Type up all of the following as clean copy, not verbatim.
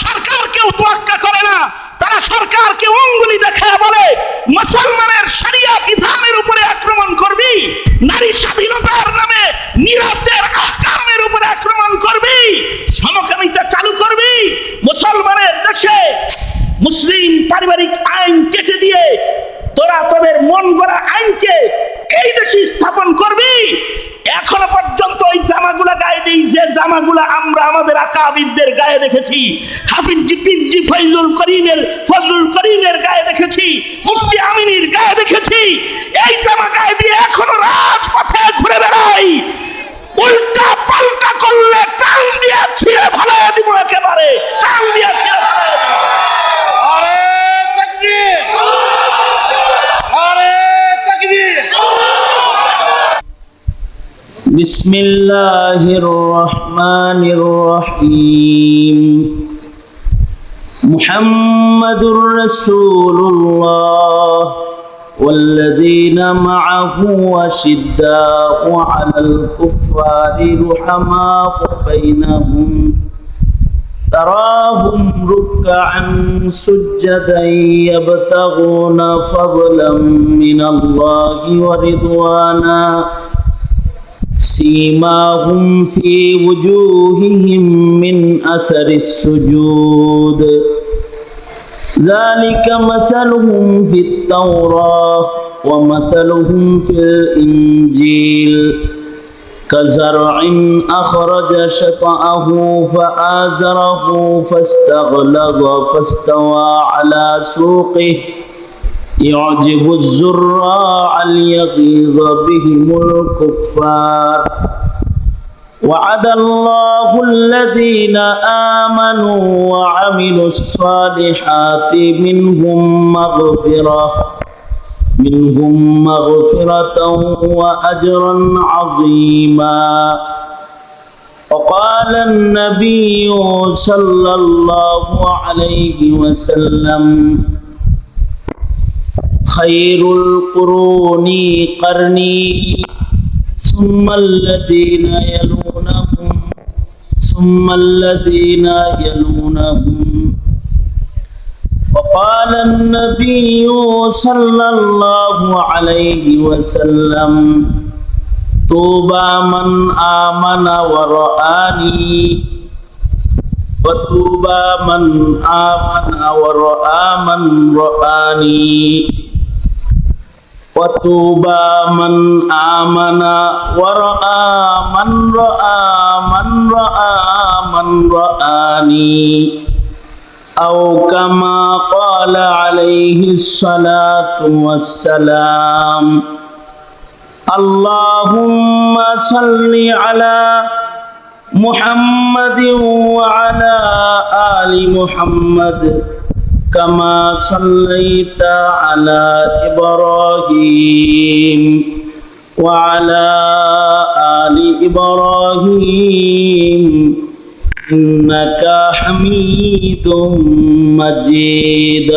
সরকারকেও তোয়াক্কা করে না, তারা সরকারকে অঙ্গুলি দেখায় বলে মুসলমানের শরিয়া বিধানের উপরে আক্রমণ করবি, নারী স্বাধীনতার নামে মিরাসের আহকামের উপরে আক্রমণ করবি, সমকামিতা চালু করবি, মুসলমানের দেশে মুসলিম পারিবারিক আইন কেটে দিয়ে তোরা তোদের মন গড়া আইনকে এই দেশে স্থাপন করবি। এখনো পর্যন্ত ওই জামাগুলা গায়ে দিই যে জামাগুলা আমরা আমাদের আকাবিরদের গায়ে দেখেছি, হাফিজ জিপিজি ফজলুল করিমের গায়ে দেখেছি, মুফতি আমিনীর গায়ে দেখেছি, এই জামা গায়ে দিয়ে এখনো রাজপথে ঘুরে বেড়াই। উল্টা পাল্টা করলে টান দিয়ে ছিঁড়ে ফেলে দিব, একেবারে টান দিয়ে ছিঁড়ে ফেলে দিব। আরে তাকবীর, আরে তাকবীর। বিসমিল্লাহির রহমানির রহিম। মুহাম্মাদুর রাসূলুল্লাহ والذين معه أشداء على الكفار رحماء بينهم تراهم ركعا سجدا يبتغون فضلا من الله ورضوانا سيماهم في وجوههم من أثر السجود ذلك مثلهم في التوراة ومثلهم في الإنجيل كزرع أخرج شطأه فآزره فاستغلظ فاستوى على سوقه يعجب الزراع ليغيظ بهم الكفار وعد الله الذين آمنوا وعملوا الصالحات منهم مغفرة وأجرا عظيما. وقال النبي صلى الله عليه وسلم خير القرون قرني ثم الذين يلونهم وقال النبي صلى الله عليه وسلم طوبى من آمن ورآني وطوبى من آمن ورأى من رآني وطوبى من آمن ورأى من رآني أو كما قال عليه الصلاة والسلام. اللهم صل على محمد وعلى آل محمد كما صليت على إبراهيم وعلى آل إبراهيم إنك حميد مجيد.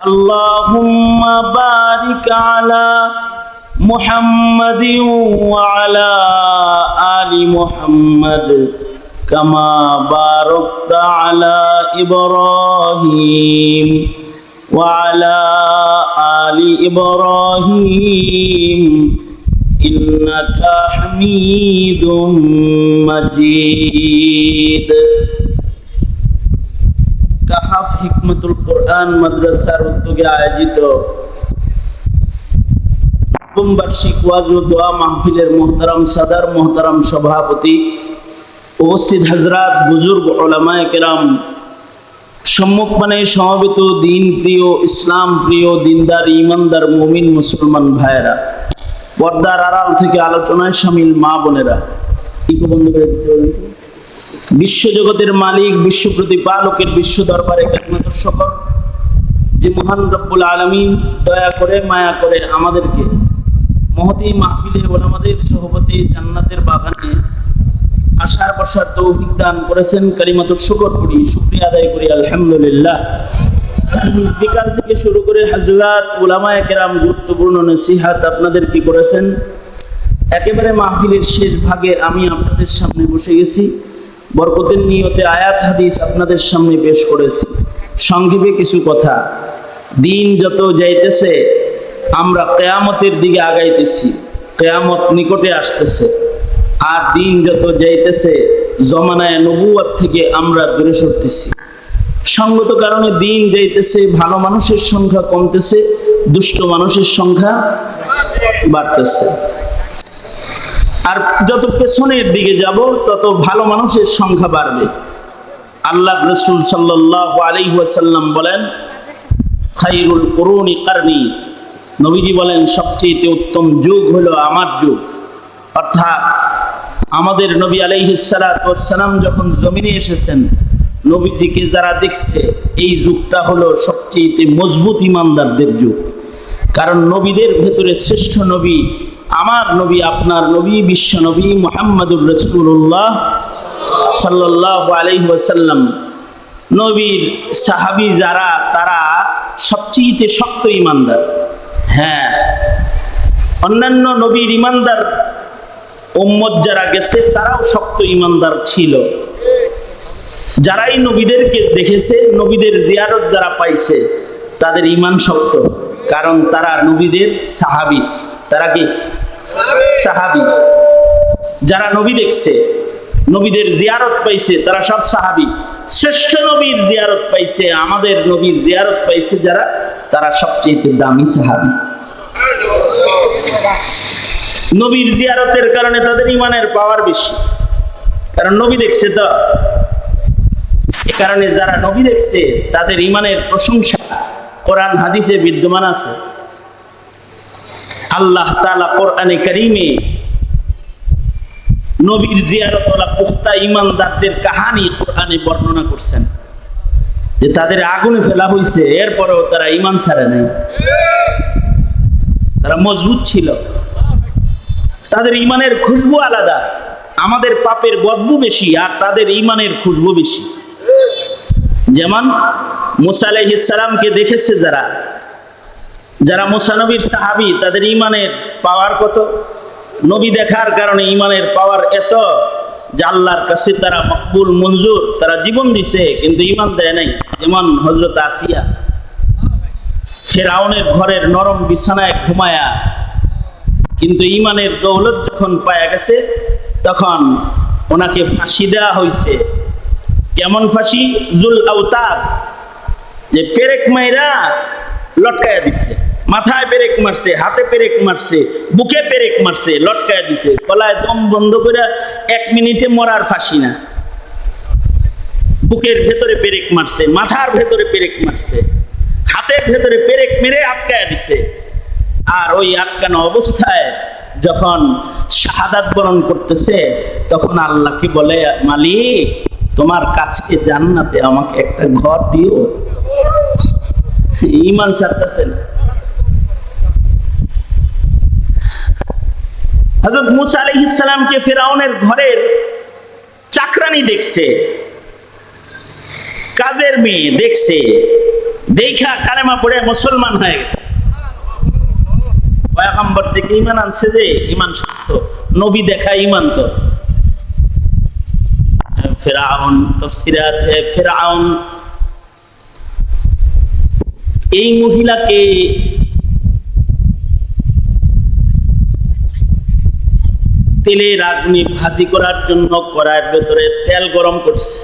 اللهم بارك على محمد وعلى آل محمد كما باركت على إبراهيم وعلى آل إبراهيم إنك حميد مجيد. কাহাফ হিকমতুল কোরআন মাদ্রাসার উদ্যোগে আয়োজিত নবম বার্ষিক ওয়াজ ও দোয়া মাহফিলের মোহতারাম সাদার মোহতারাম সভাপতি, উপস্থিত হযরত বুজুর্গ উলামায়ে কেরাম, সম্মুখমানে সমবেত দিন প্রিয়, ইসলাম প্রিয়, দিনদার, ইমানদার, মুমিন মুসলমান ভাইয়েরা, পর্দার আড়াল থেকে আলোচনায় শামিল মা বোনেরা, বিশ্বজগতের মালিক, বিশ্ব প্রতিপালকের বিশ্ব দরবারে কালিমাতুর শুকর যে মহান রব্বুল আলামিন দয়া করে মায়া করে আমাদেরকে মহতী মাহফিলে ওলামাদের সোহবতে জান্নাতের বাগানে আসার বসার তৌফিক দান করেছেন। কালিমাতুর শুকর করি, শুকরিয়া আদায় করি আলহামদুলিল্লাহ। বিকাল থেকে শুরু করে হযরত উলামায়ে কেরাম গুরুত্বপূর্ণ নসিহত আপনাদের কি করেছেন। একেবারে মাহফিলের শেষ ভাগে আমি আপনাদের সামনে বসে গেছি। বরকতের নিয়তে আয়াত হাদিস আপনাদের সামনে পেশ করেছি। সংক্ষেপে কিছু কথা। দিন যত যাইতেছে আমরা কিয়ামতের দিকে আগাইতেছি, কিয়ামত নিকটে আসতেছে। আর দিন যত যাইতেছে জমানায়ে নবুয়ত থেকে আমরা দূরে সরতেছি। সঙ্গত কারণে দিন যাইতেছে, ভালো মানুষের সংখ্যা কমতেছে, দুষ্ট মানুষের সংখ্যা বাড়তেছে। আর যত পেছনের দিকে যাব তত ভালো মানুষের সংখ্যা বাড়বে। আল্লাহ রাসূল সাল্লাল্লাহু আলাইহি ওয়াসাল্লাম বলেন, খায়রুল কুরুনি কারনি, নবীজি বলেন সবচেয়ে উত্তম যুগ হলো আমার যুগ। অর্থাৎ আমাদের নবী আলাইহিস সালাতু ওয়াস সালাম যখন জমিনে এসেছেন, নবীজিকে যারা দেখছে এই যুগটা হলো সবচেয়ে মজবুত ইমানদারদের যুগ। কারণ নবীদের ভেতরে শ্রেষ্ঠ নবী আমার নবী, আপনার নবী, বিশ্ব নবী মুহাম্মদুর রাসূলুল্লাহ সাল্লাল্লাহু আলাইহি ওয়াসাল্লাম। নবীর সাহাবী যারা, তারা সবচেয়ে শক্ত ইমানদার। হ্যাঁ, অন্যান্য নবীর ইমানদার উম্মত যারা গেছে তারাও শক্ত ইমানদার ছিল। যারাই নবীদেরকে দেখেছে, নবীদের জিয়ারত যারা পাইছে, তাদের ঈমান শক্ত। কারণ তারা নবীদের সাহাবী। তারা কি সাহাবী? যারা নবী দেখছে, নবীদের জিয়ারত পাইছে, তারা সব সাহাবী। শ্রেষ্ঠ নবীর জিয়ারত পাইছে, আমাদের নবীর জিয়ারত পাইছে যারা, তারা সবচেয়ে দামি সাহাবী। নবীর জিয়ারতের কারণে তাদের ঈমানের পাওয়ার বেশি, কারণ নবী দেখছে তো। এ কারণে যারা নবী দেখছে তাদের ঈমানের প্রশংসা কোরআন হাদিসে বিদ্যমান আছে। আল্লাহ তাআলা কোরআনে কারীমে নবীর জিয়ারতওয়ালা পুখতা ঈমানদারদের কাহিনী কোরআনে বর্ণনা করছেন, যে তাদের আগুনে ফেলা হয়েছে, এরপরেও তারা ঈমান ছাড়ে নাই, তারা মজবুত ছিল। তাদের ঈমানের খুশবু আলাদা। আমাদের পাপের বদবু বেশি, আর তাদের ঈমানের খুশবু বেশি। যেমন মুসা আলাইহিস সালামকে দেখেছে যারা, যারা মুসা নবীর সাহাবী, তাদের ঈমানের পাওয়ার কত? নবী দেখার কারণে ঈমানের পাওয়ার এত যে আল্লাহর কাছে তারা মকবুল মঞ্জুর, তারা জীবন দিছে কিন্তু ঈমান দেয় নাই। যেমন হযরত আসিয়া ফেরাউনের ঘরের নরম বিছানায় ঘুমায়া, কিন্তু ঈমানের দৌলত যখন পায়া গেছে তখন ওনাকে ফাঁসি দেওয়া হয়েছে। কেমন ফাঁসি? জুল আওতাদ, যে পেরেক মাইরা লটকায়া দিছে। মাথায় পেরেক মারছে, হাতে পেরেক মারছে, বুকে পেরেক মারছে, লটকায়া দিছে। গলায় দম বন্ধ করে 1 মিনিটে মরার ফাঁসি না, বুকের ভেতরে পেরেক মারছে, মাথার ভেতরে পেরেক মারছে, হাতের ভেতরে পেরেক মেরে আটকায়া দিছে। আর ওই আটকানো অবস্থায় যখন শাহাদাত বরণ করতেছে, তখন আল্লাহকে বলে, মালিক তোমার কাছে জান্নাতে আমাকে একটা ঘর দিও। ঈমান ছাড়তেছে না। হযরত মুসা আলাইহিস সালামকে ফিরআউনের ঘরের চাকরানি দেখছে, কাজের মেয়ে দেখছে, দেখা কালেমা পড়ে মুসলমান হয়ে গেছে। পয়গম্বর থেকে ঈমান আনছে, যে ঈমান সত্য, নবী দেখা ঈমান। তো ফিরআউন, তাফসীরে আছে ফিরআউন এই মহিলাকে তেলের আগুনে ভাজি করার জন্য কড়াইয়ের ভেতরে তেল গরম করছে।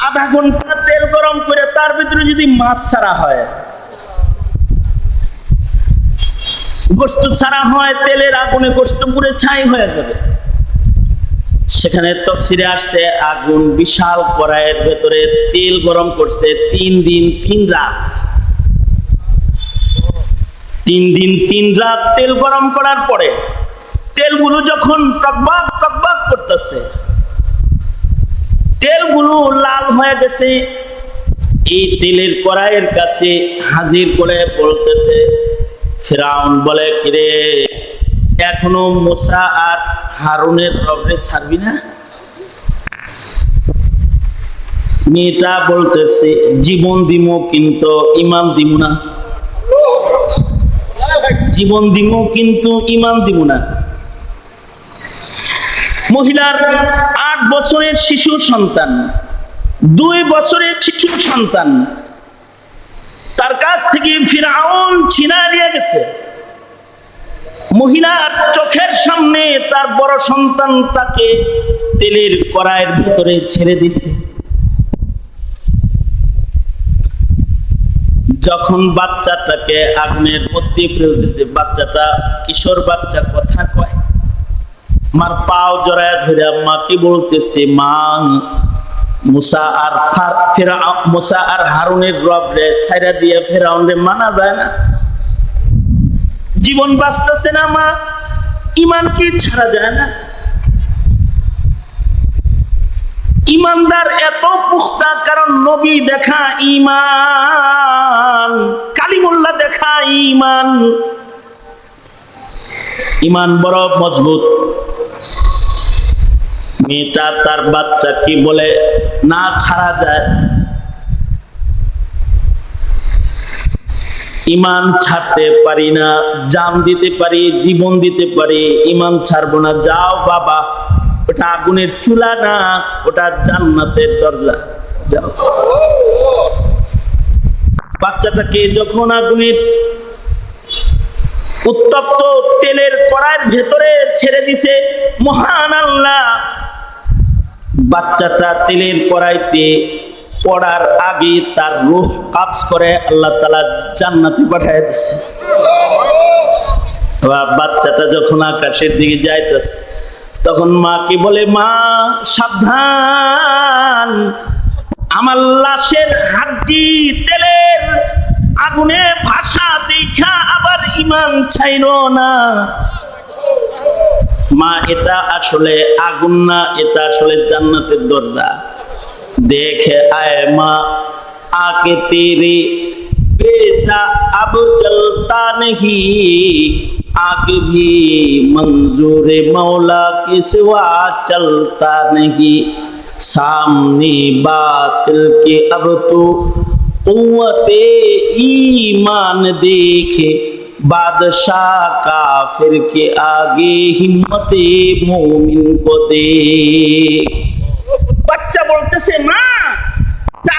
আধা ঘন্টা তেল গরম করে তার ভিতরে যদি মাছ ছাড়া হয়, গোশত ছাড়া হয়, তেলের আগুনে গোশত পুড়ে ছাই হয়ে যাবে। সেখানে তাফসীরে আসছে আগুন বিশাল কড়াইয়ের ভেতরে তেল গরম করছে 3 দিন 3 রাত। 3 দিন 3 রাত তেল গরম করার পরে তেলগুলো যখন টকবক টকবক করতেছে, তেলগুলো লাল হয়ে গেছে, এই তেলের কড়াইয়ের কাছে হাজির করে বলতেছে। ফিরআউন বলে, কিরে এখনো মুসা আর হারুনের রবরে ছাড়বি না? মেয়েটা বলতেছে, জীবন দিমু কিন্তু ঈমান দিমু না। জীবন দিমু কিন্তু ঈমান দিমু না। মহিলার 8 বছরের শিশু সন্তান, 2 বছরের শিশু সন্তান তার কাছ থেকে ফিরআউন ছিনা নিয়ে গেছে। মহিলার চোখের সামনে তার বড় সন্তানটাকে তেলের কড়াইয়ের ভিতরে ছেড়ে দিছে। যখন বাচ্চাটাকে আগুনের মধ্যে ফেলতেছে, বাচ্চাটা কিশোর বাচ্চা কথা কয়, মার পাও জড়ায় ধরে মাকে বলতেছে, মা মুসা আর হারুনের রব রে ছাইরা দিয়ে ফেরাউন রে মানা যায় না, জীবন বাঁচতেছে না মা, ইমান কি ছাড়া যায় না? ইমানদার এত পুখতা, কারণ নবী দেখা ইমান, কালিমুল্লাহ দেখা ইমান, ইমান বড় মজবুত। মেয়েটা তার বাচ্চা কি বলে না ছাড়া যায়, ইমান ছাড়তে পারি না, জান দিতে পারি, জীবন দিতে পারি, ইমান ছাড়বো না। যাও বাবা, ওটা আগুনের চুলা না, ওটা জান্নাতের দরজা, যাও। বাচ্চাটাকে যখন আগুনের উত্তপ্ত তেলের কড়াইয়ের ভেতরে ছেড়ে দিছে, মহান আল্লাহ বাচ্চাটা তেলের কড়াইতে পড়ার আগে তার রূহ কাবজ করে আল্লাহ তাআলা জান্নাতে পাঠিয়ে দিচ্ছে। বাচ্চাটা যখন আকাশের দিকে যাইতেছে, তখন মা কি বলে, মা সাবধান, আমার লাশের হাড্ডি তেলের আগুনে ভাষা দেখা আবার ইমান ছাইরো না। মা এটা আসলে আগুন না, এটা আসলে জান্নাতের দরজা। देखे आए माँ आके तेरे बेटा अब जलता नहीं, आग भी मंजूर मौला के सिवा चलता नहीं, सामने बातिल के अब तो कुव्वते ईमान देखे, बादशाह काफिर के आगे हिम्मते मोमिन को दे। বাচ্চা বলতেছে, মা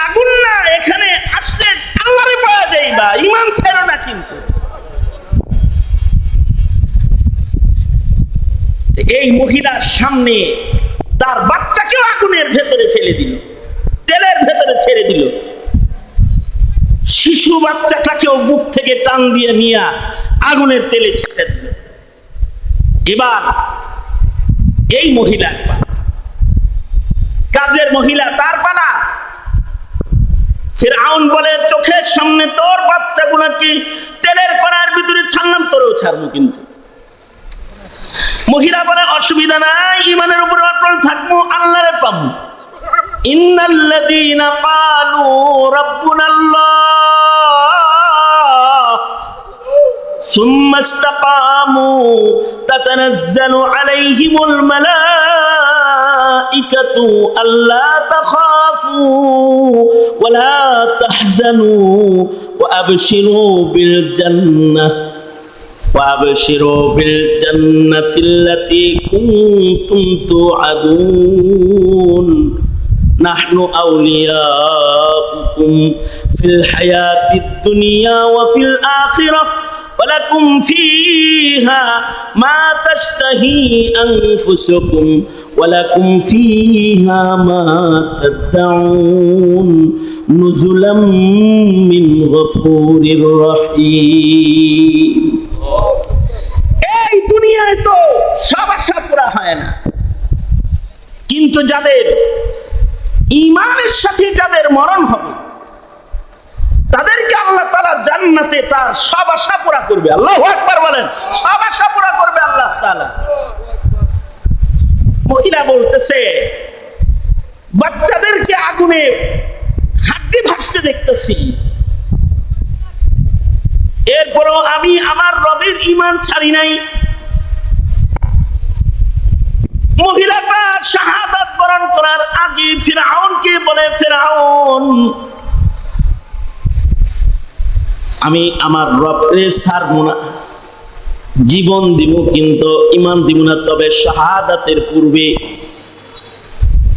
আগুন না, এখানে আসলে আল্লাহরে পাওয়া যাইবা, ঈমান ছাড়ো না। কিন্তু এই মহিলার সামনে তার বাচ্চাকেও আগুনের ভেতরে ফেলে দিল, তেলের ভেতরে ছেড়ে দিল, শিশু বাচ্চাটাকেও বুক থেকে টান দিয়ে নিয়ে আগুনের তেলে ছেড়ে দিল। এবার এই মহিলার পালা, কাজের মহিলা, তার পালা। ফিরআউন বলে, চোখের সামনে তোর বাচ্চাগুলোকে তেলের কড়াইয়ের ভিতরে ছাড়লাম, তোরও ছাড়বো। কিন্তু মহিলা বলে, অসুবিধা নাই, ইমানের উপর অটল থাকবো, আল্লাহরে পাবো। ইন্নাল্লাযীনা ক্বালু রাব্বুনাল্লাহ সুম্মা ইসতাকামু তাতানাজ্জালু আলাইহিমুল মালাইকাতু আল্লা তাখাফু ওয়া লা তাহজানু ওয়া আবশিরু বিল জান্নাহ وابشروا بالجنة التي كنتم توعدون نحن أولياؤكم في الحياة الدنيا وفي الآخرة ولكم فيها ما تشتهي أنفسكم ولكم فيها ما تدعون نزلا من غفور رحيم। এই দুনিয়ায় তো সব আশা পুরা হয় না, কিন্তু যাদের ঈমানের সাথে যাদের মরণ হবে তাদেরকে আল্লাহ তাআলা জান্নাতে তার সব আশা পুরা করবে। আল্লাহু আকবার বলেন, সব আশা পুরা করবে আল্লাহ তাআলা। মহিলা বলতেছে, বাচ্চাদেরকে আগুনে হাড্ডি ভাসতে দেখতেছি, এরপরও আমি আমার রবের ঈমান ছাড়ি নাই। মহিলাটা শাহাদাত বরণ করার আগে ফিরআউনকে বলে, ফিরআউন আমি আমার রবকে ছাড়বো না, জীবন দিব কিন্তু ঈমান দিব না। তবে শাহাদাতের পূর্বে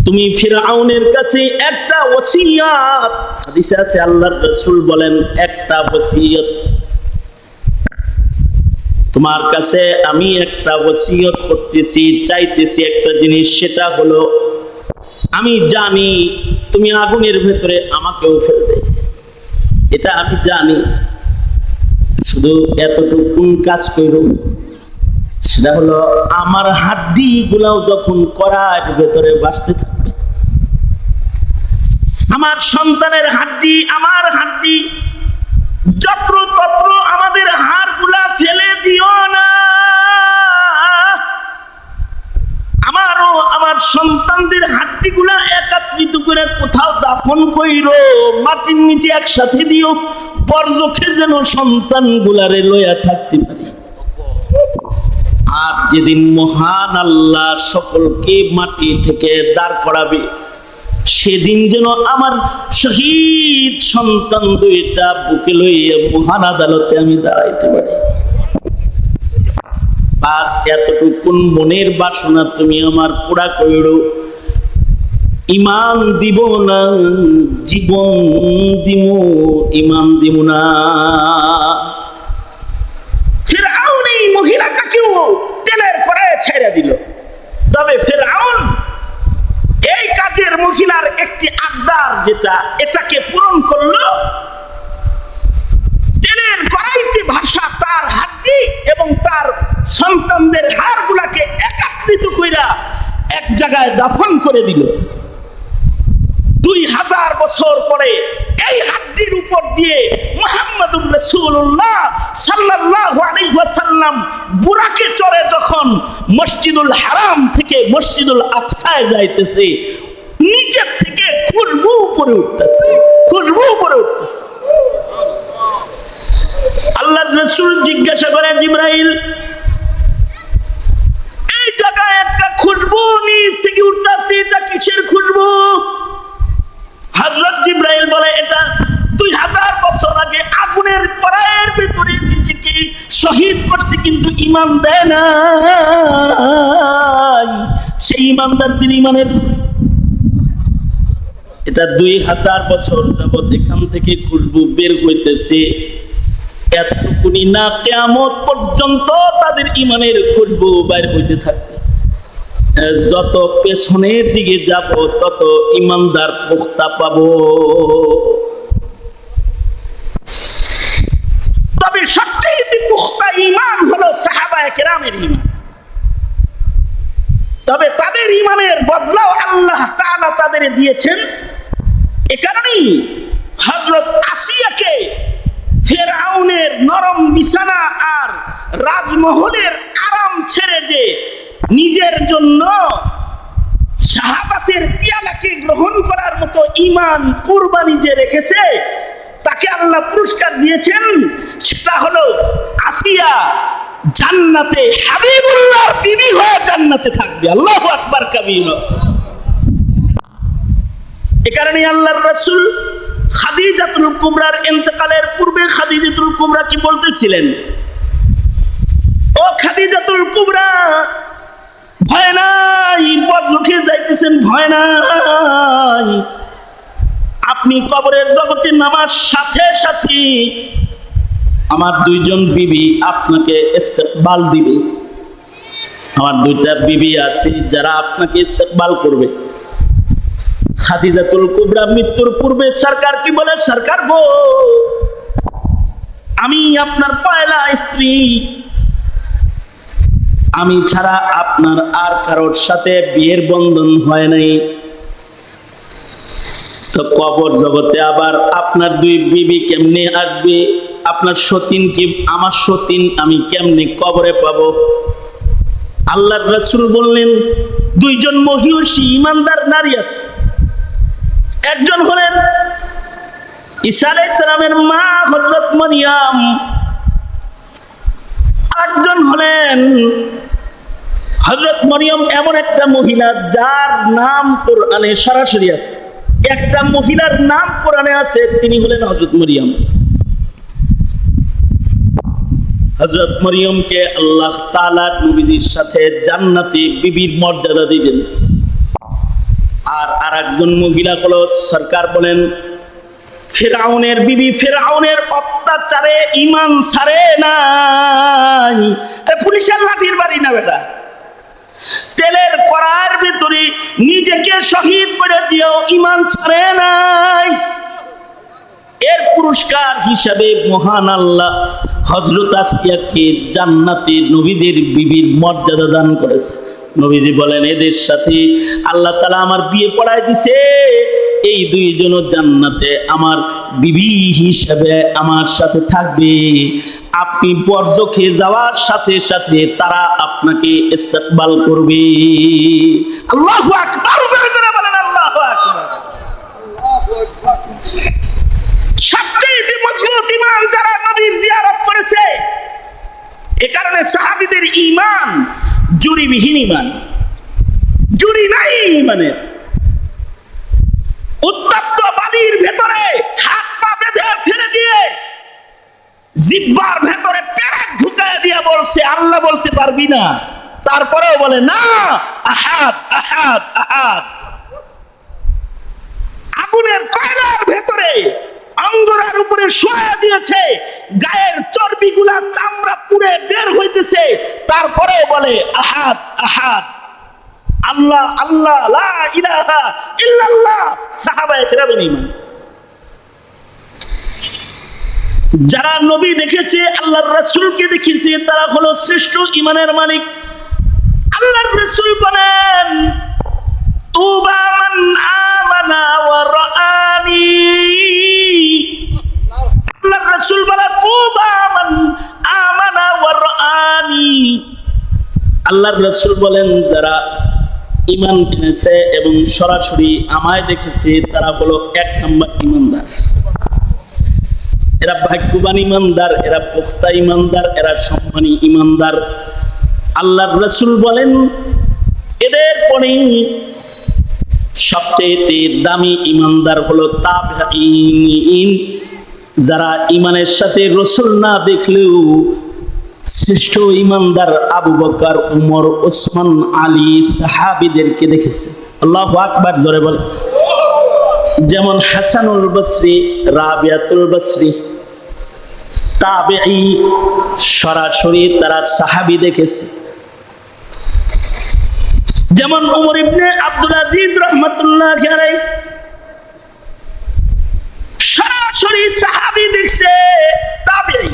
তুমি ফিরআউনের কাছে একটা ওসিয়ত, হাদিসে আছে আল্লাহর রাসূল বলেন একটা ওসিয়ত, তোমার কাছে আমি একটা ওসিয়ত করতেছি, চাইতেছি একটা জিনিস, সেটা হলো আমি জানি তুমি আগুনের ভেতরে আমাকেও ফেলবে, এটা আমি জানি, শুধু এতটুকু কাজ করো, সেটা হলো আমার হাড্ডি গুলাও যখন করার ভেতরে বাসতে থাকবে, আমার সন্তানের হাড্ডি, আমার হাড্ডি, যত্র তত্র আমাদের হাড় গুলা ফেলে দিও না, আমারও আমার সন্তানদের হাড্ডি গুলা একত্রিত করে কোথাও দাফন কইরো, মাটির নিচে একসাথে দিও, বর্জকে যেন সন্তান গুলারে লইয়া থাকতে পারি। আর যেদিন মহান আল্লাহ সকলকে মাটি থেকে দাঁড় করাবে, সেদিন যেন আমার শহীদ সন্তান দুইটা বুকে লইয়া মহান আদালতে আমি দাঁড়াইতে পারি। বাস এতটুকুন মনের বাসনা তুমি আমার পুরা কইরো, ঈমান দিব না জীবন দিব, ঈমান দিব না। ফিরআউন এই মহিলাটাকেও তেলের কড়াইয়ে ছেড়ে দিল। তবে ফিরআউন এই কাজের মহিলার একটি আবদার, যেটা এটাকে পূরণ করলো, তেলের কড়াইতে ভাসা তার হাড্ডি এবং তার সন্তানদের হাড়গুলাকে একত্রিত কইরা এক জায়গায় দাফন করে দিল। 2000 বছর পরে এই হাড্ডির উপর দিয়ে মুহাম্মদুর রাসূলুল্লাহ সাল্লাল্লাহু আলাইহি ওয়াসাল্লাম বুরাকে চড়ে যখন মসজিদুল হারাম থেকে মসজিদুল আকসায় যাইতেছে, নিচের থেকে খুশবু উপরে উঠতেছে, খুশবু উপরে উঠতেছে। আল্লাহর রাসূল জিজ্ঞাসা করে, জিবরাইল, এই জায়গায় একটা খুশবু নিচ থেকে উঠতেছে, এটা কিসের খুশবু? হযরত জিবরাইল বলে, এটা 2000 বছর আগে আগুনের কড়াইয়ের ভিতরে নিজেকে শহীদ করছে কিন্তু ঈমান দেয় না, সেই ঈমানদারদের ঈমানের খুশবু। এটা 2000 বছর যাবত এখান থেকে খুশবু বের হইতেছে, এতটুকুনি না, কিয়ামত পর্যন্ত তাদের ঈমানের খুশবু বের হইতে থাকবে। যত পেছনের দিকে যাব তত ঈমানদার পুখতা পাবো। তবে সবচেয়ে পুখতা ঈমান হলো সাহাবায়ে কেরামের ঈমান। তবে তাদের ঈমানের বদলাও আল্লাহ তাআলা তাদের দিয়েছেন। এ কারণেই হযরত আসিয়াকে ফিরআউনের নরম বিছানা আর রাজমহলের আরাম ছেড়ে যে নিজের জন্য শাহাদাতের পিয়ালাকে গ্রহণ করার মতো ঈমান কুরবানি যে রেখেছে, তাকে আল্লাহ পুরস্কার দিয়েছেন। সেটা হলো আসিয়া জান্নাতে হাবিবুল্লাহর বিবি হয়ে জান্নাতে থাকবে। আল্লাহু আকবার কাবীরা। এ কারণে আল্লাহর রাসূল খাদিজাতুল কুবরার ইন্তেকালের পূর্বে খাদিজাতুল কুবরা কি বলতেছিলেন? ও খাদিজাতুল কুবরা, ভয় নাই, বজ্রকে যাইতেছেন, ভয় নাই, আপনি কবরের জগতে নামার সাথে সাথে আমার 2জন বিবি আপনাকে ইস্তেকবাল দিবে। আমার 2টা বিবি আছে যারা আপনাকে ইস্তেকবাল করবে। খাদিজাতুল কুবরা মৃত্যুর পূর্বে সরকার কি বলে, সরকার গো, আমি আপনার পয়লা স্ত্রী, আমি ছাড়া আপনার আর কারোর সাথে বিয়ের বন্ধন হয় নাই। তো কবর জগতে আবার আপনার 2 বিবি কেমনে আসবে? আপনার সতীন কি, আমার সতীন আমি কেমনে কবরে পাবো? আল্লাহর রাসূল বললেন, 2জন মহিষী ঈমানদার নারী আছে। একজন হলেন ঈসা আলাইহিস সালামের মা হযরত মারইয়াম, আরেকজন হলেন হযরত মারইয়াম এমন একটা মহিলা যার নাম কোরআনে সরাসরি আছে। একটা মহিলার নাম কোরআনে আছে, তিনি হলেন হযরত মারইয়াম। হযরত মরিয়মকে আল্লাহ তাআলা নবীজির সাথে জান্নাতে বিবির মর্যাদা দিবেন। আর আরেকজন মহিলা হলো, সরকার বলেন, ফিরআউনের বিবি ফিরআউনের অত্যাচারে ঈমান ছাড়ে নাই। পুলিশের লাঠির বাড়ি না বেটা, তেলের কড়ার ভিতরে নিজেকে শহীদ করে দিয়েও ঈমান ছাড়ে নাই। এর পুরস্কার হিসাবে মহান আল্লাহ হযরত আসিয়াকে জান্নাতে নবীজির বিবির মর্যাদা দান করেছে। নবীজি বলেন, এদের সাথে আল্লাহ তাআলা আমার বিয়ে পড়ায় দিছে, এই দুইজনও জান্নাতে আমার বিবি হিসেবে আমার সাথে থাকবে। আপনি বর্জ্য খেয়ে যাওয়ার সাথে সাথে তারা আপনাকে ইস্তেকবাল করবে। আল্লাহু আকবার, জোরে করে বলেন আল্লাহু আকবার। সবচেয়ে মজবুত ঈমান যারা নবীর জিয়ারত করেছে, এ কারণে সাহাবীদের ঈমান জুরিবিহীন ঈমান, জুরি নাই ঈমানের। উত্তপ্ত বালির ভেতরে হাত পা বেঁধে ফেলে দিয়ে জিহ্বার ভেতরে পেরেক ঢুকায় দিয়ে বলছে আল্লাহ বলতে পারবি না, তারপরেও বলে না, আহাদ আহাদ আহাদ। আগুনের কয়লার ভেতরে অঙ্গরার উপরে শোয়া দিয়েছে, গায়ের চর্বিগুলা চামড়া পুড়ে বের হইতেছে, তারপরে বলে আহাদ আহাদ, আল্লাহ আল্লাহ, লা ইলাহা ইল্লাল্লাহ। সাহাবায়ে কেরামের ঈমান। যারা নবী দেখেছে, আল্লাহর রাসূলকে দেখেছে, তারা হলো শ্রেষ্ঠ ঈমানের মালিক। আল্লাহর রাসূল বলেন, তুবা মান আমানা ওয়া রাআনি। আল্লাহর রাসূল বলেন, তুবা মান আমানা ওয়া রাআনি। আল্লাহর রাসূল বলেন, যারা ঈমান এনেছে এবং সরাসরি আমায় দেখেছে, তারা হলো 1 নম্বর ঈমানদার। এরা ভাগ্যবান ঈমানদার, এরা পুখতা ঈমানদার, এরা সম্মানী ঈমানদার। আল্লাহর রাসূল বলেন, এদের পরে সবচেয়ে দামি ঈমানদার হলো তাবেঈন, যারা ঈমানের সাথে রাসূল না দেখলেও শ্রেষ্ঠ ঈমানদার আবু বকর, উমর, ওসমান, আলী সাহাবীদেরকে দেখেছে। আল্লাহু আকবার, জোরে বল। যেমন হাসানুল বসরি, রাবিয়াতুল বসরি তাবেঈ, সরাসরি তারা সাহাবী দেখেছে। যেমন উমর ইবনে আব্দুল আজিজ রাহমাতুল্লাহি আলাইহি সরাসরি সাহাবী দেখছে, তাবেঈ।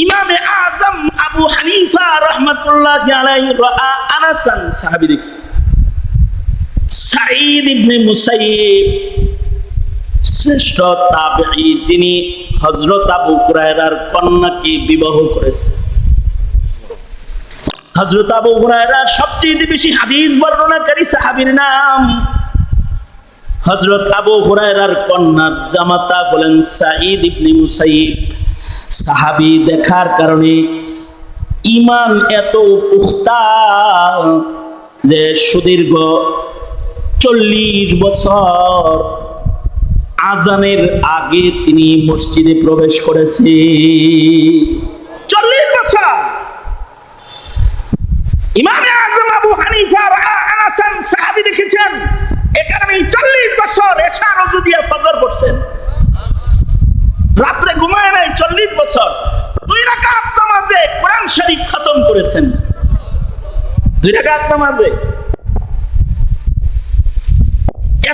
ইমামে আযম আবু হানিফা রাহমাতুল্লাহি আলাইহি রাআ আনাসান, সাহাবী দেখছে। সাঈদ ইবনে মুসাইয়িব শ্রেষ্ঠ তাবেঈ, যিনি হযরত আবু হুরায়রার কন্যাকে বিবাহ করেছে। হযরত আবু হুরায়রা সবচেয়ে বেশি হাদিস বর্ণনাকারী সাহাবীর নাম। হযরত আবু হুরায়রার কন্যার জামাতা হলেন সাঈদ ইবনে মুসাইয়িব। সাহাবী দেখার কারণে ঈমান এত পুখতা যে সুদীর্ঘ 40 বছর আজানের আগে তিনি মসজিদে প্রবেশ করেছে। 40 বছর। ইমামে আযম আবু হানিফা রাআ আনাসান সাহাবী দেখেছেন, এ কারণে 40 বছর এশা রজু দিয়ে ফজর পড়ছেন, রাত্রে ঘুমায় নাই 40 বছর। 2 রাকাত নামাজে কোরআন শরীফ খতম করেছেন, 2 রাকাত নামাজে।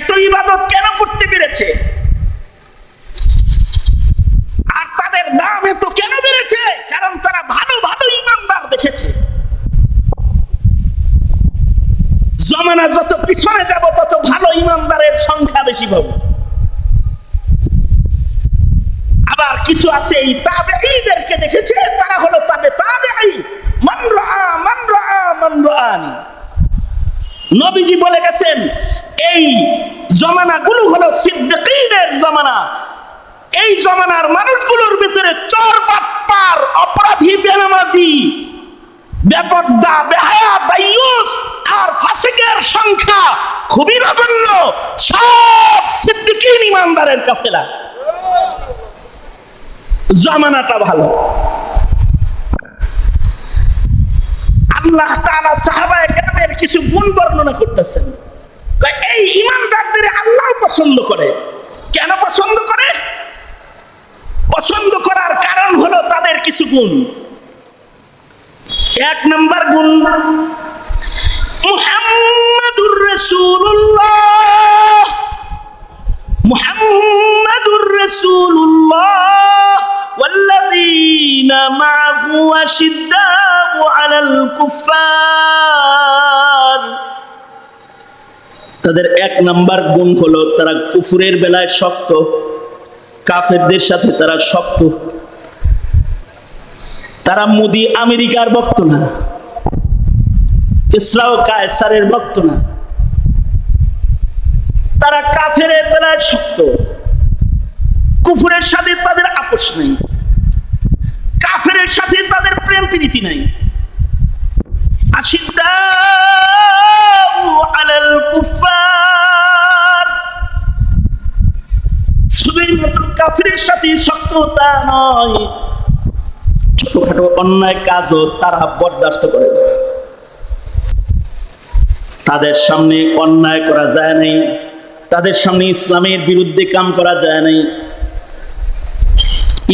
এত ইবাদত কেন করতে পেরেছে? আর তাদের দাম এত কেন বেড়েছে? কারণ তারা ভালো ভালো ঈমানদার দেখেছে। জমানা যত পিছনে যাব তত ভালো ঈমানদারের সংখ্যা বেশি পাবো। আবার কিছু আছে এই তাবেঈদেরকে দেখেছে, তারা হলো তাবেঈ, মান রাআ মান রাআ মান রাআনি। নবীজি বলে গেছেন, এই জমানাগুলো হলো সিদ্দিকীনের জমানা। এই জমানার মানুষগুলোর ভিতরে চোর, বাটপার, অপরাধী, বেনামাজি, বেপরদা, বেহায়া, দাইয়ুস আর ফাসিকের সংখ্যা খুবই নগণ্য। সব সিদ্দিকীন ঈমানদারের কাফেলা। জমানাটা ভালো। আল্লাহ তাআলা সাহাবায়ে কেরামের কিছু গুণ বর্ণনা করতেছেন। এই ইমানদারদের আল্লাহ পছন্দ করে। কেন পছন্দ করে? পছন্দ করার কারণ হলো তাদের কিছু গুণ। এক নাম্বার গুণ, মুহাম্মাদুর রাসূলুল্লাহ, মুহাম্মাদুর রাসূলুল্লাহ ওয়াল্লাযীনা মাআহু আশিদ্দাউ আলাল কুফফার। তাদের এক নাম্বার গুণ হলো তারা কুফরের বেলায় শক্ত, কাফেরদের সাথে তারা শক্ত। তারা মোদি আমেরিকার ভক্ত না, ইসরা ও কায়সারের ভক্ত না। তারা কাফেরের বেলায় শক্ত, কুফরের সাথে তাদের আপোষ নেই, কাফেরের সাথে তাদের প্রেম প্রীতি নাই। আশিদ্দাউ আলাল কুফফার, শুধুই মাত্র কাফেরের সাথে শক্ততা নয়, ছোটখাটো অন্যায় কাজও তারা বরদাস্ত করে না। তাদের সামনে অন্যায় করা যায় নাই, তাদের সামনে ইসলামের বিরুদ্ধে কাম করা যায় নাই,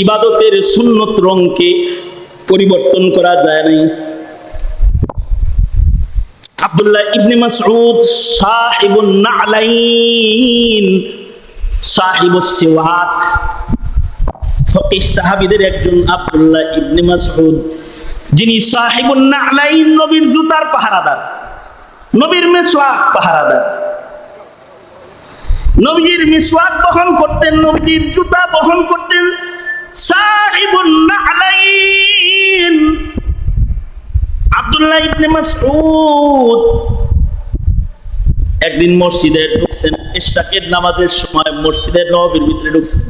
ইবাদতের সুন্নত রঙকে পরিবর্তন করা যায় নাই। আব্দুল্লাহ ইবনে মাসউদ সাহিবুন নালাইন, সাহিবুস সিওয়াক, ফকিহ সাহাবীদের একজন আব্দুল্লাহ ইবনে মাসউদ, যিনি সাহিবুন নালাইন, নবীর জুতার পাহারাদার, নবীর মিসওয়াক পাহারাদার। নবীর মিসওয়াক বহন করতেন, নবীর জুতা বহন করতেন। সাহিবুন নালাইন আব্দুল্লাহ ইবনে মাসউদ একদিন মসজিদে ঢুকছেন, ইশরাকের নামাজের সময় মসজিদের নববীর ভিতরে ঢুকছেন।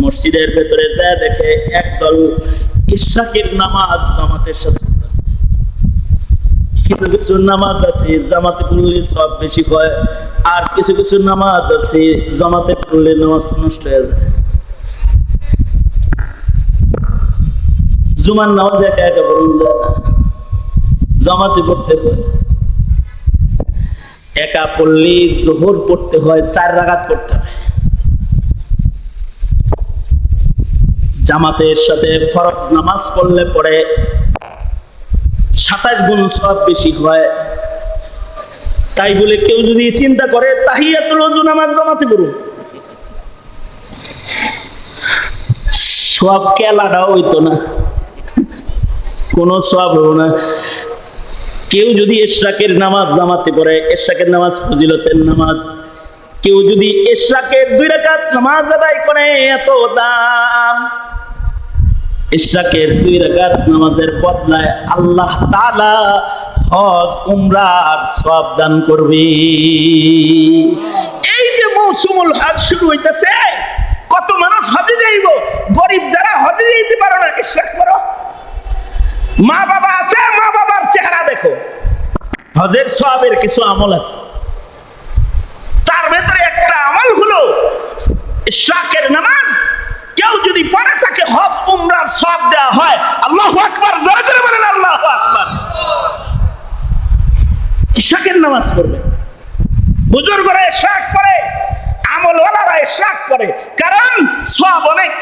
মসজিদের ভেতরে যায় দেখে একদল ইশরাকের নামাজ জামাতের সাথে পড়তেছে। কিছু কিছু নামাজ আছে জামাতে পড়লে সব বেশি হয়, আর কিছু কিছু নামাজ আছে জামাতে পড়লে নামাজ নষ্ট হয়ে যায়। জুমার নামাজ একা একা পড়ুন যায় না, জামাতে পড়তে হয়। একা পড়লে জোহর পড়তে হয়, 4 রাকাত পড়তে হয়। জামাতের সাথে ফরজ নামাজ পড়লে পরে 27 গুণ সওয়াব বেশি হয়। তাই বলে কেউ যদি চিন্তা করে তাহিয়াতুল ওযু নামাজ জামাতে পড়ুন, সওয়াব কেলাটাও হইতো না, কোনো সওয়াব হলো না। কেউ যদি ইশরাকের নামাজ জামাতে পড়ে, ইশরাকের নামাজ ফজিলতের নামাজ, কেউ যদি ইশরাকের 2 রাকাত নামাজ আদায় করে, এত দাম। ইশরাকের 2 রাকাত নামাজের বদলায় আল্লাহ তাআলা হজ উমরার সওয়াব দান করবে। এই যে মৌসুমুল হজ শুরু হইতেছে, কত মানুষ হজে যাইব, গরিব যারা হজে যাইতে পারো না, ইশরাক করো। মা বাবা আছে, মা বাবার চেহারা দেখো। হজের সওয়াবের কিছু আমল আছে, তার ভেতরে একটা আমল হলো ইশরাকের নামাজ। কেউ যদি পড়ে তাকে হজ উমরার সওয়াব দেওয়া হয়। আল্লাহু আকবার, জোরে করে বলেন আল্লাহু আকবার। ইশরাকের নামাজ পড়বে, বুজুর্গরা ইশরাক পড়ে, আমলওয়ালারা ইশরাক পড়ে, কারণ সওয়াব অনেক।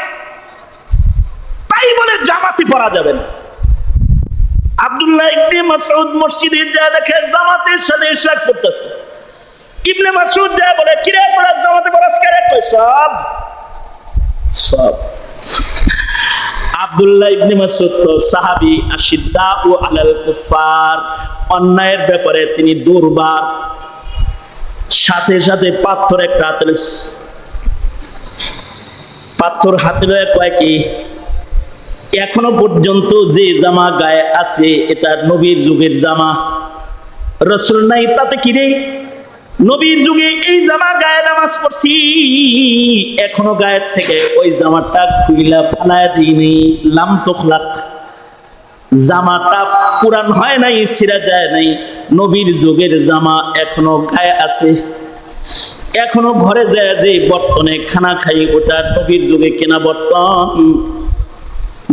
তাই বলে জামাতে পড়া যাবে না। আব্দুল্লাহ ইবনে মাসউদ মসজিদে যায় দেখে জামাতের সাথে ইশরাক করতেছে। ইবনে মাসউদ যায় বলে, কিরে তোরা জামাতে পড়াস কেন? কই সব সব। আব্দুল্লাহ ইবনে মাসউদ তো সাহাবী, আশিদ্দাউ আলাল কুফফার, অন্যায়ের ব্যাপারে তিনি দুর্বার। সাথে সাথে পাথর একটা হাতে লইছে, পাথর হাতে লয়ে কয় কি, এখনো পর্যন্ত যে জামা গায়ে আছে এটা নবীর যুগের জামা, রাসূল নাই তাতে কি রে? নবীর যুগে এই জামা গায়ে নামাজ পড়ছি, এখনো গায়ের থেকে ওই জামাটা খুইলা ফালায় দিইনি। লাম তুখলাক, জামাটা পুরান হয় নাই, ছিঁড়া যায় নাই, নবীর যুগের জামা এখনো গায়ে আছে। এখনো ঘরে যায় যে বর্তনে খানা খাই, ওটা নবীর যুগে কেনা বর্তন।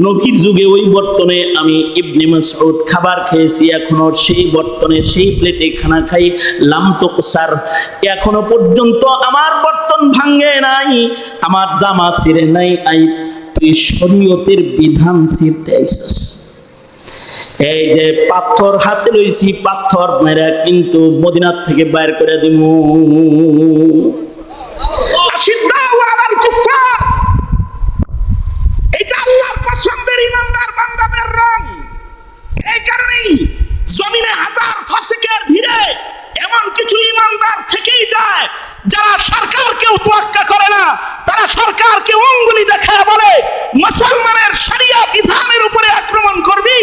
নবীর যুগে ওই বর্তনে আমি ইবনে মাসউদ খাবার খেয়েছি, এখনো সেই বর্তনে সেই প্লেটে খানা খাই। লাম তুকসার, এখনো পর্যন্ত আমার বর্তন ভাঙে নাই, আমার জামা ছিঁড়ে নাই। আই তুই শরীয়তের বিধান ছিঁড়তে আইছস। এই যে পাথর হাতে লইছি, পাথর মেরা কিন্তু মদিনার থেকে বাইর করে দিব। আশিদ্দাউ আলাল কুফার, এটা আল্লাহর পছন্দের ইমানদার বান্দাদের রং। এই কারণেই জমিনে হাজার ফাসিকের ভিড়ে এমন কিছু ইমানদার থেকেই যায় যারা সরকারকেও তোয়াক্কা করে না। তারা সরকারকে অঙ্গুলি দেখায় বলে মুসলমানের শরিয়া বিধানের উপরে আক্রমণ করবি,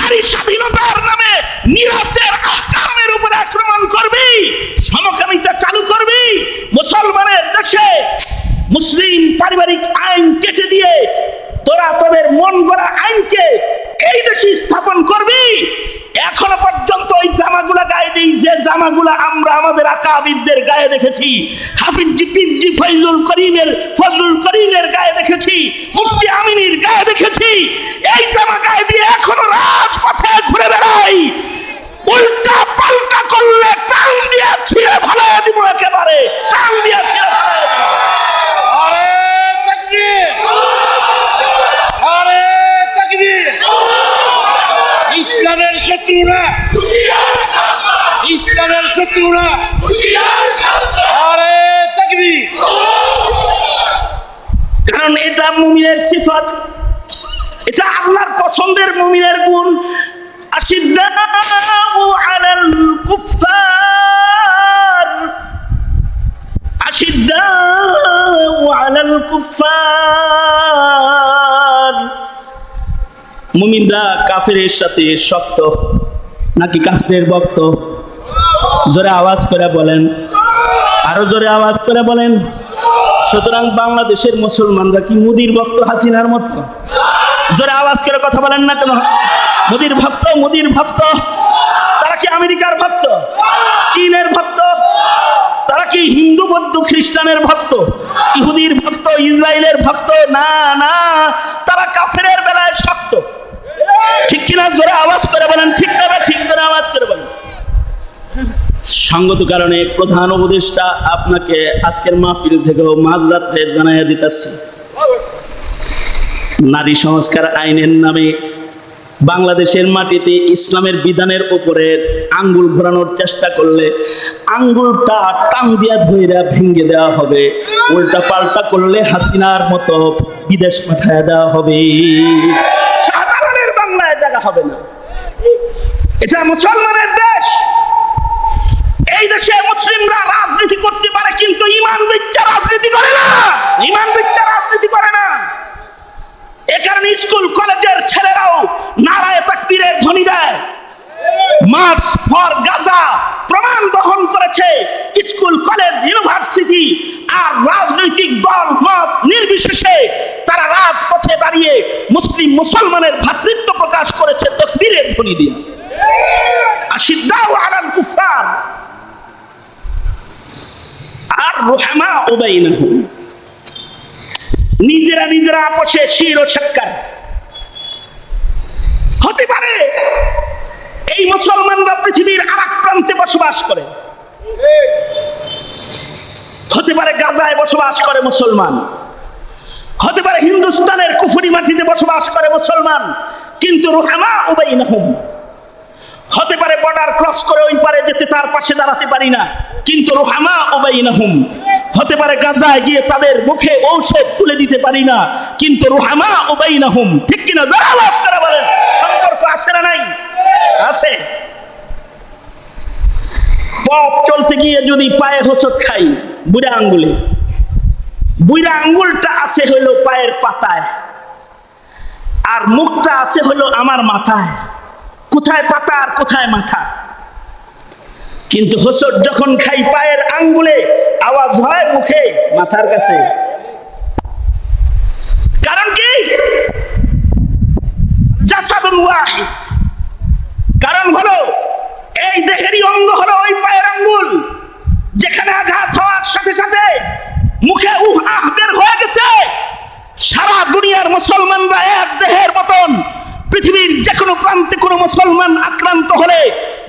নারী স্বাধীনতার নামে মিরাসের আহকামের উপরে আক্রমণ করবি, সমকামিতা চালু করবি, মুসলমানের দেশে মুসলিম পারিবারিক আইন কেটে দিয়ে তোরা তোদের মন গড়া আইনকে এই দেশে স্থাপন করবি। এখনো পর্যন্ত ওই জামাগুলা গায়ে দিই যে জামাগুলা আমরা আমাদের আকাবিরদের গায়ে দেখেছি, হাফিজ জিপিজি ফজলুল করিমের গায়ে দেখেছি, মুফতি আমিনীর গায়ে দেখেছি। এই জামা গায়ে দিয়ে এখনো রাজপথে ঘুরে বেড়াই। উল্টা পাল্টা করলে টান দিয়ে ছিঁড়ে ফেলে দিব, একেবারে টান দিয়ে ছিঁড়ে ফেলে দিব। আরে তাকবীর, আরে তাকবীর। ইসলামের শত্রুরা, ইসলামের শত্রুরা, আরে তাকবীর। কারণ এটা মুমিনের সিফাত, এটা আল্লাহর পছন্দের মুমিনের গুণ। আশিদ্দাউ আলাল কুফার, আশিদ্দাউ আলাল কুফার। মুমিনরা কাফেরের সাথে শক্ত নাকি কাফেরের ভক্ত? জোরে আওয়াজ করে বলেন, আরো জোরে আওয়াজ করে বলেন। সুতরাং বাংলাদেশের মুসলমানরা কি মোদির ভক্ত, হাসিনার মতো? জোরে আওয়াজ করে কথা বলেন না কেন? মোদির ভক্ত, মোদির ভক্ত। তারা কি আমেরিকার ভক্ত, চীনের ভক্ত? তারা কি হিন্দু বৌদ্ধ খ্রিস্টানের ভক্ত, ইহুদির ভক্ত, ইসরায়েলের ভক্ত? না না, তারা কাফেরের বেলায় শক্ত। ঠিক কিনা? জোরে আওয়াজ করে বলেন, ঠিক না? ঠিক করে আওয়াজ করে বলেন। সঙ্গত কারণে প্রধান উপদেষ্টা আপনাকে আজকের মাহফিল থেকেও মাঝরাত্রে জানাইয়া দিতেছে, নারী সংস্কার আইনের নামে বাংলাদেশের মাটিতে ইসলামের বিধানের উপরে আঙ্গুল ঘোরানোর চেষ্টা করলে আঙ্গুলটা টান দিয়া ধইরা ভেঙে দেওয়া হবে। উল্টা পাল্টা করলে হাসিনার মতো বিদেশ পাঠায় দেওয়া হবে। সাধারণের বাংলায় জায়গা হবে না। এটা মুসলমানের দেশ। এই দেশে মুসলিমরা রাজনীতি করতে পারে, কিন্তু ইমান বিচ্ছা রাজনীতি করে না, ইমান বিচ্ছা রাজনীতি করে না। এ কারণে স্কুল কলেজের ছেলেরাও নারায়ে তাকবীরের ধ্বনি দেয়। মার্চ ফর গাজা প্রমাণ বহন করেছে স্কুল কলেজ ইউনিভার্সিটি আর রাজনৈতিক দল মত নির্বিশেষে তারা রাজপথে দাঁড়িয়ে মুসলিম মুসলমানের ভ্রাতৃত্ব প্রকাশ করেছে তাকবীরের ধ্বনি দিয়ে। আশিদ্দাউ আলাল কুফার আর রুহামাউ বাইনাহুম, নিজেরা নিজেরা আপসে শির ও সাক্কার। হতে পারে এই মুসলমানরা পৃথিবীর আরেক প্রান্তে বসবাস করে, হতে পারে গাজায় বসবাস করে মুসলমান, হতে পারে হিন্দুস্তানের কুফরি মাটিতে বসবাস করে মুসলমান, কিন্তু রুহামাউ বাইনাহুম। হতে পারে বর্ডার ক্রস করে ওই পারে যেতে তার পাশে দাঁড়াতে পারি না, কিন্তু রুহামাউ বাইনাহুম। হতে পারে গাজায় গিয়ে তাদের মুখে ঔষধ তুলে দিতে পারি না, কিন্তু রুহামাউ বাইনাহুম। ঠিক কিনা? যারা আওয়াজ করে বলেন, সম্পর্ক আছে না নাই? আছে। পথ চলতে গিয়ে যদি পায়ে হোঁচট খাই বুড়া আঙ্গুলে, বুড়া আঙ্গুলটা আছে হলো পায়ের পাতায়, আর মুখটা আছে হলো আমার মাথায়। কোথায় পাতা আর কোথায় মাথা? কিন্তু হোঁচট যখন খাই পায়ের আঙ্গুলে, আওয়াজ হয় মুখে, মাথার কাছে। কারণ কি? জাসাদুন ওয়াহিদ। কারণ হলো এই দেহেরই অঙ্গ হলো ওই পায়ের আঙ্গুল, যেখানে আঘাত হওয়ার সাথে সাথে মুখে উহ আহ বের হয়ে গেছে। সারা দুনিয়ার মুসলমানরা এক দেহের পৃথিবীর যে কোনো প্রান্তে কোনো মুসলমান আক্রান্ত হলে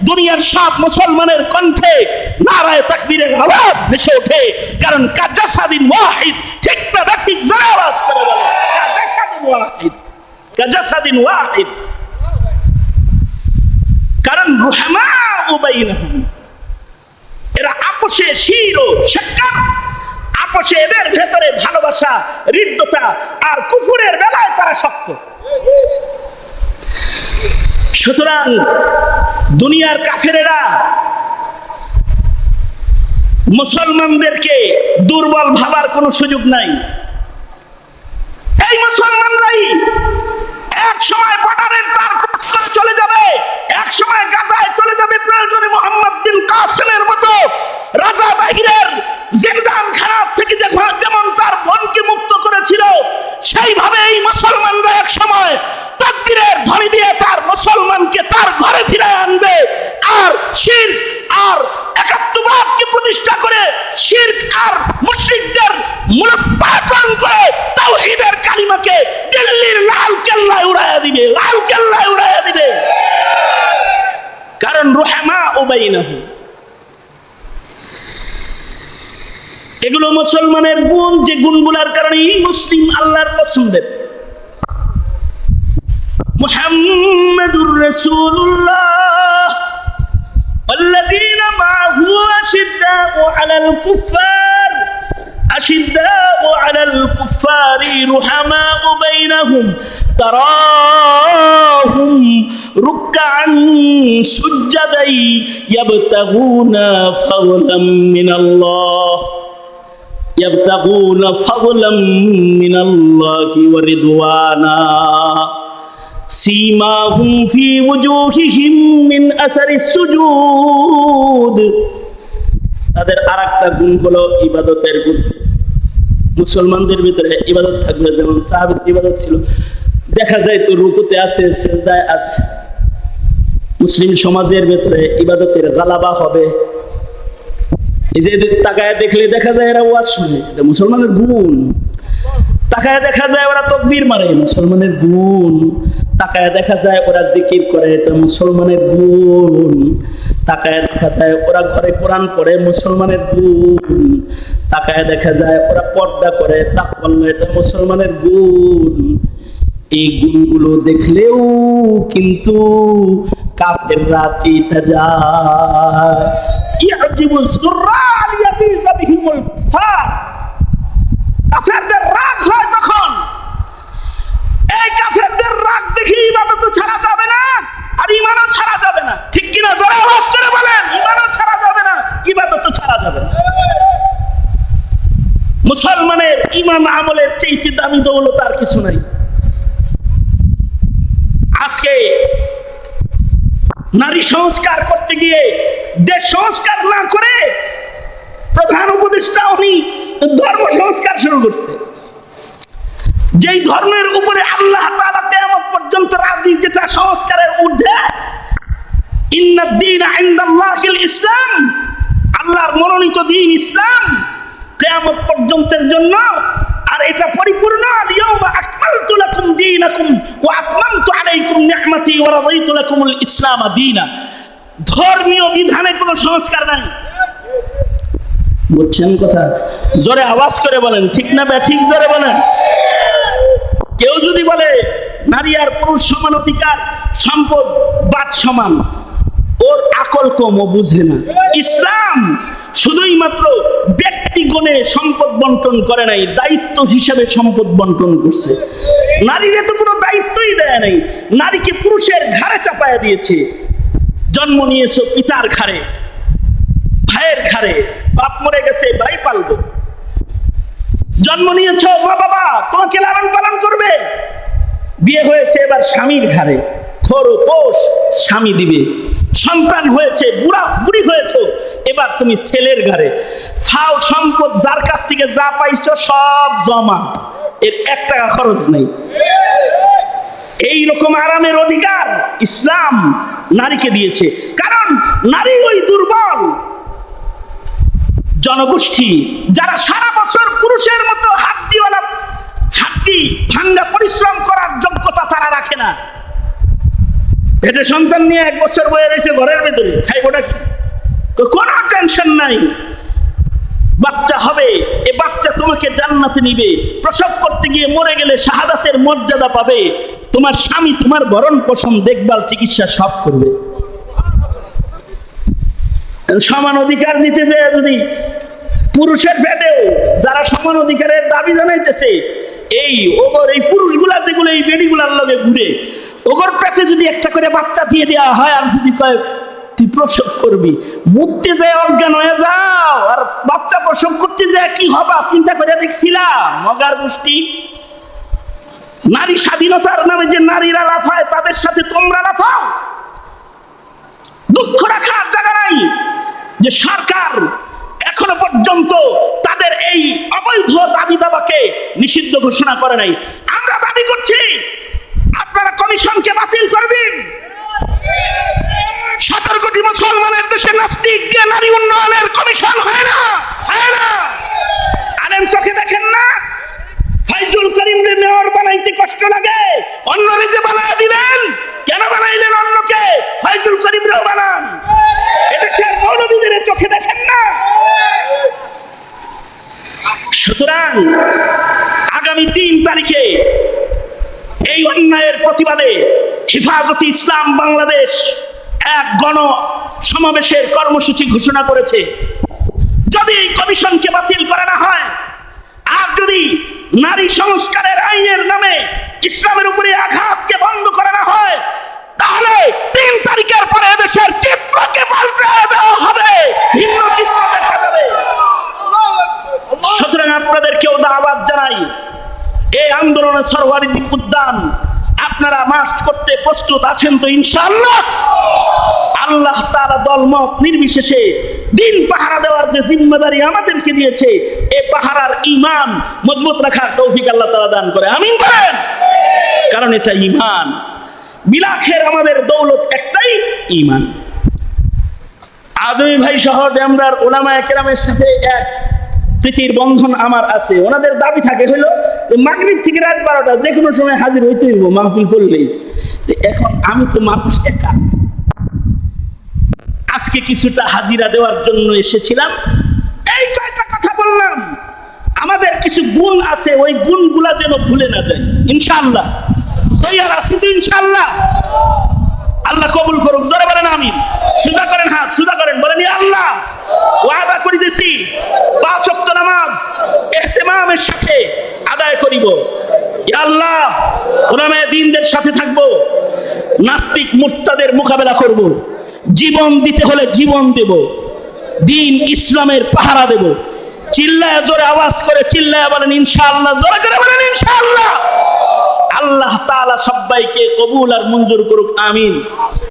দুনিয়ার সব মুসলমানের কণ্ঠে নারায়ে তাকবীরের আওয়াজ ভেসে ওঠে, কারণ কাজাসাদিন ওয়াহিদ, ঠিক না ঠিক জোরে আওয়াজ করে বলে কাজাসাদিন ওয়াহিদ, কাজাসাদিন ওয়াহিদ। কারণ রুহামাউ বাইনাহুম, এরা আপোষে শির ও শাক্কার, আপোষে এদের ভেতরে ভালোবাসা, হৃদ্যতা, আর কুফুরের বেলায় তারা শক্ত। সুতরাং দুনিয়ার কাফেরেরা মুসলমানদেরকে দুর্বল ভাবার কোনো সুযোগ নাই। এই মুসলমানরাই এক সময় বর্ডারের তার ক্রস করে চলে যাবে, এক সময় গাজায় চলে যাবে, প্রয়োজনে মোহাম্মদ বিন কাসেমের মতো রাজা বাহিরের জিন্দানখানা থেকে যেমন তার বোনকে মুক্ত করেছিল, সেইভাবে এই মুসলমানরা এক সময় তাকবীরের ধ্বনি দিয়ে তার মুসলমানকে তার ঘরে ফিরায় আনবে। আর শিরক আর একাত্মবাদকে প্রতিষ্ঠা করে শিরক আর মুশরিকদের মূলোৎপাটন করে তাওহীদের কালিমাকে দিল্লির লাল কেল্লায় উড়াইয়া দিবে, লাল কেল্লায় উড়াইয়া দিবে। কারণ রুহামাউ বাইনাহুম, এগুলো মুসলমানের গুণ, যে গুণগুলোর কারণে এই মুসলিম আল্লাহর পছন্দের। মুহাম্মাদুর রাসূলুল্লাহ والذين معه أشداء على الكفار رحماء بينهم تراهم ركعا سجدا يبتغون فضلا من الله ورضوانا سيماهم في وجوههم من أثر السجود। তাদের আরেকটা গুণ হলো ইবাদতের গুণ। মুসলমানদের ভিতরে ইবাদত থাকবে, যেমন সাহাবীর ইবাদত ছিল, দেখা যায় তো রুকুতে আছে, সিজদায় আছে। মুসলিম সমাজের ভিতরে ইবাদতের গালাবা হবে। এই যে তাকায় দেখলে দেখা যায় এরা ওয়াজ শুনে, এটা মুসলমানের গুণ। তাকায় দেখা যায় ওরা তাকবীর মারে, মুসলমানের গুণ। তাকায় দেখা যায় ওরা জিকির করে, এটা মুসলমানের গুণ। তাকায় দেখা যায় ওরা ঘরে কোরআন পড়ে, মুসলমানের গুণ। তাকায় দেখা যায় ওরা পর্দা করে, তাকওয়া, এটা মুসলমানের গুণ। এই গুণগুলো দেখলেও কিন্তু কাফেররা চিতা যায়। ইয়াজিবু যুররাল ইয়াবিযা বিহিমুল কুফার, কাফেরদের রাগ হয় তখন। এই কাফেরদের রাগ দেখি ইবাদত ছাড়া যাবে না, আর ঈমানও ছাড়া যাবে না, ঠিক কিনা? জোরে আওয়াজ করে বলেন, ঈমানও ছাড়া যাবে না, ইবাদতও ছাড়া যাবে না। মুসলমানের ঈমান আমলের চেয়ে দামি দৌলত আর কিছু নাই। আজকে নারী সংস্কার করতে গিয়ে দেশ সংস্কার না করে প্রধান উপদেষ্টা উনি ধর্ম সংস্কার শুরু করছে। যেই ধর্মের উপরে আল্লাহ তাআলা কিয়ামত পর্যন্ত রাজি, যেটা সংস্কারের ঊর্ধ্বে। ইন্নাদ দীনা ইনদাল্লাহিল ইসলাম, আল্লাহর মনোনীত দ্বীন ইসলাম কিয়ামত পর্যন্তের জন্য। আর এটা পরিপূর্ণ, আল-ইয়াওমা আকমালতু লাকুম দীনাকুম ওয়া আতমামতু আলাইকুম নি'মাতি ওয়া রাদিতু লাকুমুল ইসলাম দীনা। ধর্মীয় বিধানে কোনো সংস্কার নাই। বুঝছেন কথা? জোরে আওয়াজ করে বলেন, ঠিক না ঠিক? জোরে বলেন। কেউ যদি বলে নারী আর পুরুষ সমান অধিকার, সম্পদ বাদ সমান, ওর আকল কম, ও বুঝে না। ইসলাম শুধুই মাত্র ব্যক্তিগণে সম্পদ বন্টন করে নাই, দায়িত্ব হিসেবে সম্পদ বন্টন করছে। নারীরা তো কোনো দায়িত্বই দেয় নাই, নারীকে পুরুষের ঘাড়ে চাপায়া দিয়েছে। জন্ম নিয়েছো পিতার ঘাড়ে, ভাইয়ের ঘাড়ে, বাপ মরে গেছে ভাই পালবো। জন্ম নিয়েছো, মা বাবা তোমাকে লালন পালন করবে। বিয়ে হয়েছে এবার স্বামীর ঘাড়ে, খরপোশ স্বামী দিবে। সন্তান হয়েছে, বুড়ি হয়েছো, এবার তুমি ছেলের ঘাড়ে। ফাও সম্পদ যার কাছ থেকে যা পাইছো সব জমা, এর 1 টাকা খরচ নেই। এই রকম আরামের অধিকার ইসলাম নারীকে দিয়েছে। কারণ নারী ওই দুর্বল জনগোষ্ঠী যারা সারা বছর পুরুষের মতো হাড্ডি ভাঙ্গা পরিশ্রম করার যোগ্যতা তারা রাখে না। পেটে সন্তান নিয়ে 1 বছর বয়ে রয়েছে ঘরের ভেতরে, খাইবোটা কি? কোনো টেনশন নাই, বাচ্চা হবে, এ বাচ্চা তোমাকে জান্নাতে নিবে, প্রসব করতে গিয়ে মরে গেলে শাহাদাতের মর্যাদা পাবে, তোমার স্বামী তোমার ভরণ পোষণ দেখভাল চিকিৎসা সব করবে। সমান অধিকার দিতে যায় যদি পুরুষের পেটেও যারা সমান অধিকারের দাবি জানাইতেছে, এই ওগর এই পুরুষগুলা যেগুলো এই বেডিগুলার লগে ঘুরে, ওগর পেটে যদি একটা করে বাচ্চা দিয়ে দেওয়া হয়, আর যদি কয় তুই প্রসব করবি, মরতে যায় অজ্ঞান হয়ে যাও, আর বাচ্চা প্রসব করতে যায় কি হবা চিন্তা করে দেখছিলাম? মগার গোষ্ঠী। নারী স্বাধীনতার নামে যে নারীরা লাফায়, তাদের সাথে তোমরা লাফাও। দুঃখ রাখার জায়গা নাই যে সরকার এখনো পর্যন্ত তাদের এই অবৈধ দাবি দাবাকে নিষিদ্ধ ঘোষণা করে নাই। আমরা দাবি করছি আপনারা কমিশনকে বাতিল করবেন। 17 কোটি মুসলমানের দেশে নাস্তিক দিয়ে নারী উন্নয়নের কমিশন হয় না, হয় না। আলেম চোখে দেখেন না? ফাইজুল করিমরে মেয়র বানাইতে কষ্ট লাগে, অন্যরে যে বানায় দিলেন, কেন বানাইলেন অন্যকে? ফাইজুল করিমরেও বানান। এদেশের মৌলবীদের চোখে দেখেন না? সুতরাং আগামী 3 তারিখে এই অন্যায়ের প্রতিবাদে হেফাজতে ইসলাম বাংলাদেশ এক গণ সমাবেশের কর্মসূচি ঘোষণা করেছে। যদি এই কমিশনকে বাতিল করা না হয়, আর যদি নারী সংস্কারের আইনের নামে ইসলামের উপরে আঘাতকে বন্ধ করা না হয়, তাহলে 3 তারিখের পরে দেশের চিত্রকে পাল্টে দেওয়া হবে, ভিন্ন চিত্র দেখা যাবে। সুতরাং আপনাদেরকেও দাওয়াত জানাই, এই আন্দোলনের সরওয়ারি দ্বীপ উদ্যান আপনারা মার্চ করতে প্রস্তুত আছেন তো? ইনশাআল্লাহ। আল্লাহ তাআলা দলমত নির্বিশেষে দিন পাহারা দেওয়ার যে জিম্মাদারি আমাদেরকে দিয়েছে, এই পাহারার ঈমান মজবুত রাখার তৌফিক আল্লাহ তাআলা দান করে। আমিন বলেন। কারণ এটা ঈমান। বিলাখের আমাদের দৌলত একটাই, ঈমান। আজমি ভাই সহ ডেমরার উলামায়ে কেরামের সাথে এক প্রীতির বন্ধন আমার আছে। ওনাদের দাবি থাকে হলো মাগরিব থেকে রাত 12টা যে কোনো সময় হাজির হইতে হইব মাহফিল করলেই। এখন আমি তো মানুষ একা, আজকে কিছুটা হাজিরা দেওয়ার জন্য এসেছিলাম। এই কয়টা কথা বললাম, আমাদের কিছু গুণ আছে, ওই গুণগুলা যেন ভুলে না যায়। ইনশাআল্লাহ তৈয়ার আছি তো? ইনশাআল্লাহ। আল্লাহ কবুল করুক। জোরে বলেন আমিন। সুজা করেন হাত, সুজা করেন, বলেন ইয়া আল্লাহ ওয়াদা করিতেছি 5 ওয়াক্ত নামাজ ইহতিমামের সাথে আদায় করিব। ইয়া আল্লাহ উলামায়ে দ্বীনদের সাথে থাকব, নাস্তিক মুরতাদের মোকাবেলা করব, জীবন দিতে হলে জীবন দেব, দ্বীন ইসলামের পাহারা দেব। চিল্লায় জোরে আওয়াজ করে চিল্লায় বলেন ইনশাআল্লাহ। জোরে করে বলেন ইনশাআল্লাহ। আল্লাহ তাআলা সবাইকে কবুল আর মঞ্জুর করুক। আমিন।